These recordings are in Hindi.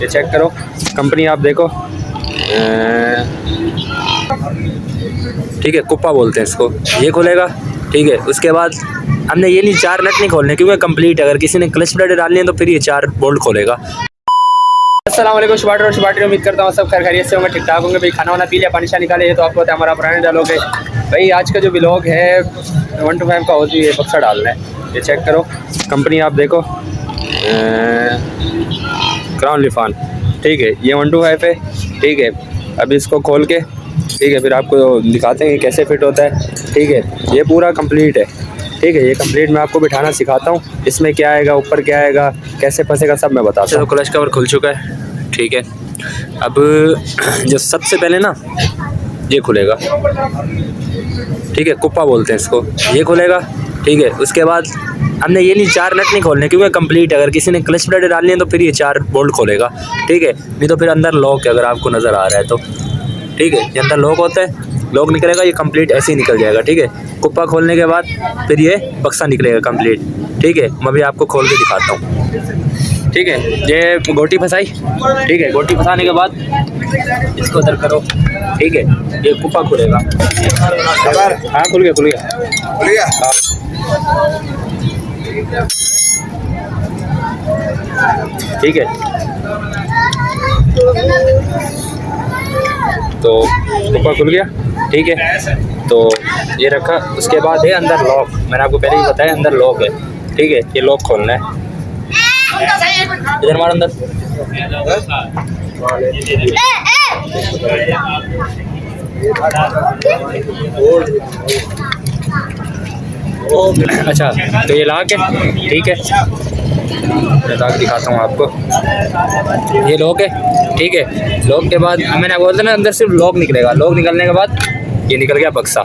ये चेक करो, कंपनी आप देखो, ठीक है, कुप्पा बोलते हैं इसको। ये खुलेगा, ठीक है। उसके बाद हमने ये नहीं, 4 नट नहीं खोलने क्योंकि कंप्लीट है। अगर किसी ने क्लच प्लेट डालनी है तो फिर ये 4 बोल्ट खोलेगा। अस्सलाम वालेकुम शुभाटर और शुभाटर, उम्मीद करता हूँ सब खैरियत से होंगे, ठीक ठाक होंगे। भाई खाना वाना पी लिया, पानी शानी खा लिया, तो आपको पता है हमारा पुराने डालोगे। भाई आज का जो व्लॉग है 1 to 5 का होती है, बक्सा डालना है। ये चेक करो, कंपनी आप देखो, क्राउन लिफान, ठीक है। ये 1 to 5 है, ठीक है। अभी इसको खोल के, ठीक है, फिर आपको दिखाते हैं कैसे फिट होता है, ठीक है। ये पूरा कंप्लीट है, ठीक है। ये कंप्लीट मैं आपको बिठाना सिखाता हूँ। इसमें क्या आएगा, ऊपर क्या आएगा, कैसे फंसेगा, सब मैं बताता हूँ। तो क्लच कवर खुल चुका है, ठीक है। अब जो सबसे पहले ना ये खुलेगा, ठीक है, कुप्पा बोलते हैं इसको। ये खुलेगा, ठीक है। उसके बाद हमने ये नहीं, 4 नट नहीं खोलने क्योंकि कंप्लीट है। अगर किसी ने क्लच प्लेट डालनी है तो फिर ये 4 बोल्ट खोलेगा, ठीक है। नहीं तो फिर अंदर लॉक है, अगर आपको नज़र आ रहा है तो, ठीक है। ये अंदर लॉक होता है, लॉक निकलेगा, ये कंप्लीट ऐसे ही निकल जाएगा, ठीक है। कुप्पा खोलने के बाद फिर ये बक्सा निकलेगा कंप्लीट, ठीक है। मैं भी आपको खोल के दिखाता हूँ, ठीक है। ये गोटी फंसाई, ठीक है। गोटी फंसाने के बाद इसको उधर करो, ठीक है। ये कुप्पा खुलेगा, हाँ खुल गया, खुल गया, हाँ। ठीक है, तो कुप्पा खुल गया, ठीक है। तो ये रखा, उसके बाद है अंदर लॉक। मैंने आपको पहले ही बताया अंदर लॉक है, ठीक है। ये लॉक खोलना है, इधर मार अंदर। अच्छा, तो ये लॉक है, ठीक है। मैं लॉक दिखाता हूँ आपको। ये लॉक है, ठीक है। लॉक के बाद मैंने बोलता ना, अंदर सिर्फ लॉक निकलेगा। लॉक निकलने के बाद ये निकल गया बक्सा,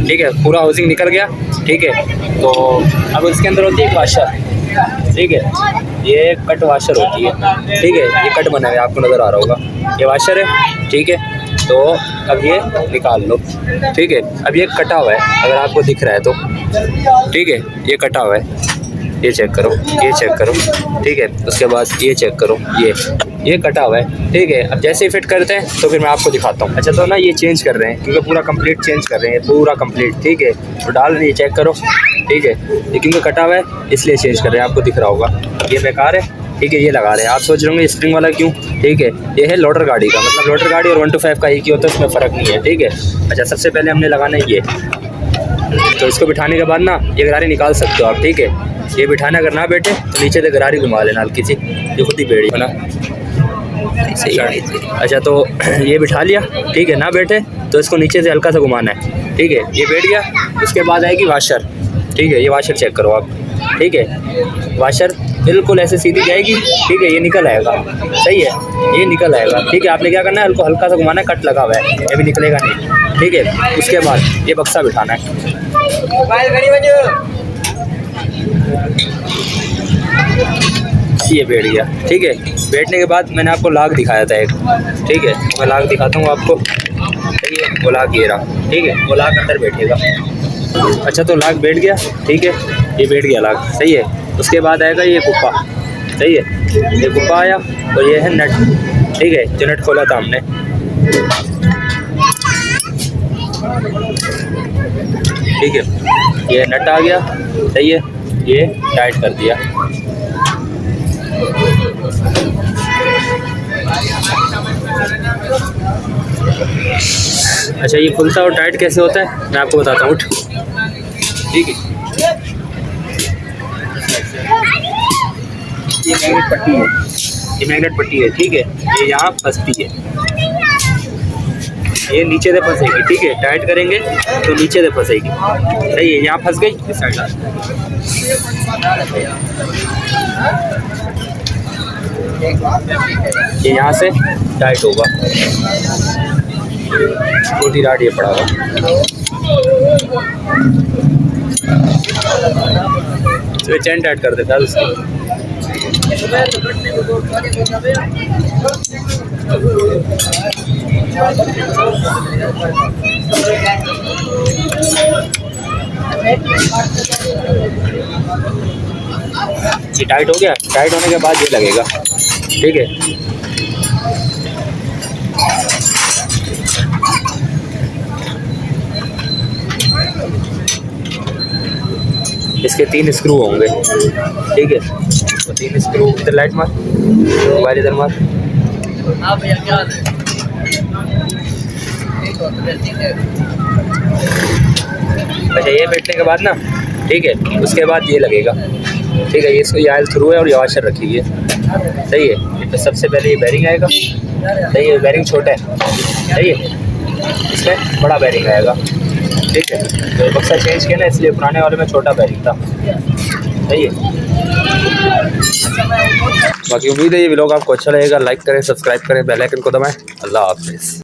ठीक है। पूरा हाउसिंग निकल गया, ठीक है। तो अब इसके अंदर होती है एक वाशर, ठीक है। ये कट वाशर होती है, ठीक है। ये कट बना है, आपको नज़र आ रहा होगा, ये वाशर है, ठीक है। तो अब ये निकाल लो, ठीक है। अब ये कटा हुआ है, अगर आपको दिख रहा है तो, ठीक है। ये कटा हुआ है, ये चेक करो, ये चेक करो, ठीक है। उसके बाद ये चेक करो, ये कटा हुआ है, ठीक है। अब जैसे ही फिट करते हैं तो फिर मैं आपको दिखाता हूँ। अच्छा, तो ना ये चेंज कर रहे हैं क्योंकि पूरा कंप्लीट चेंज कर रहे हैं, पूरा कंप्लीट, ठीक है। तो डाल रही है, चेक करो, ठीक है। ये क्योंकि कटा हुआ है इसलिए चेंज कर रहे हैं, आपको दिख रहा होगा। ये बेकार है, ठीक है। ये लगा रहे हैं, आप सोच रहे होंगे स्प्रिंग वाला क्यों, ठीक है। ये है लोडर गाड़ी का, मतलब लोडर गाड़ी और 1 to 5 का एक ही होता है, उसमें फ़र्क नहीं है, ठीक है। अच्छा, सबसे पहले हमने लगाना है ये, तो इसको बिठाने के बाद ना ये गरारी निकाल सकते हो आप, ठीक है। ये बिठाना अगर ना बैठे तो नीचे से गरारी घुमा लेना हल्की सी, ये खुद ही बैठी है ना। अच्छा, तो ये बिठा लिया, ठीक है। ना बैठे तो इसको नीचे से हल्का सा घुमाना है, ठीक है। ये बैठ गया, उसके बाद आएगी वाशर, ठीक है। ये वाशर चेक करो आप, ठीक है। वाशर बिल्कुल ऐसे सीधी जाएगी, ठीक है। ये निकल आएगा, सही है, ये निकल आएगा, ठीक है। आपने क्या करना है, हल्का हल्का सा घुमाना है, कट लगा हुआ है, ये भी निकलेगा नहीं, ठीक है। उसके बाद ये बक्सा बिठाना है, ये बैठ गया, ठीक है। बैठने के बाद मैंने आपको लाग दिखाया था एक, ठीक है। मैं लाग दिखाता हूँ आपको, ठीक है। वो लाग ये रहा, ठीक है। वो लाग अंदर बैठेगा। अच्छा, तो लाग बैठ गया, ठीक है। ये बैठ गया लाग, सही है। उसके बाद आएगा ये कुप्पा, सही है। ये कुप्पा आया, और ये है नट, ठीक है, जो नट खोला था हमने, ठीक है। ये नट आ गया, सही है। ये टाइट कर दिया, अच्छा। ये खुलता और टाइट कैसे होता है मैं आपको बताता हूँ, ठीक है। ये मैग्नेट पट्टी है, ये मैग्नेट पट्टी है, ठीक है। ये यहाँ फंसती है, ये नीचे से फंसेगी, ठीक है। टाइट करेंगे तो नीचे से फंसेगी, सही है। यहाँ फंस गई, इस साइड ये यहाँ से टाइट होगा, छोटी राड ये पड़ा हुआ, तो चैन टाइट कर देता है उसकी। ये टाइट हो गया। टाइट होने के बाद ये लगेगा, ठीक है। इसके 3 स्क्रू होंगे, ठीक है। तो 3 स्क्रू इधर लाइट मार, मोबाइल इधर मार। अच्छा ये बैठने के बाद ना, ठीक है, उसके बाद ये लगेगा, ठीक है। ये इसको आयल थ्रू है और ये वाशर रखी है, सही है। तो सबसे पहले ये बैरिंग आएगा, सही है। बैरिंग छोटा है, सही है, इसमें बड़ा बैरिंग आएगा, ठीक है। तो बक्सा चेंज किया ना, इसलिए पुराने वाले में छोटा बैरिंग था, सही है। बाकी उम्मीद है ये व्लॉग आपको अच्छा लगेगा। लाइक करें, सब्सक्राइब करें, बेल आइकन को दबाएं। अल्लाह हाफिज़।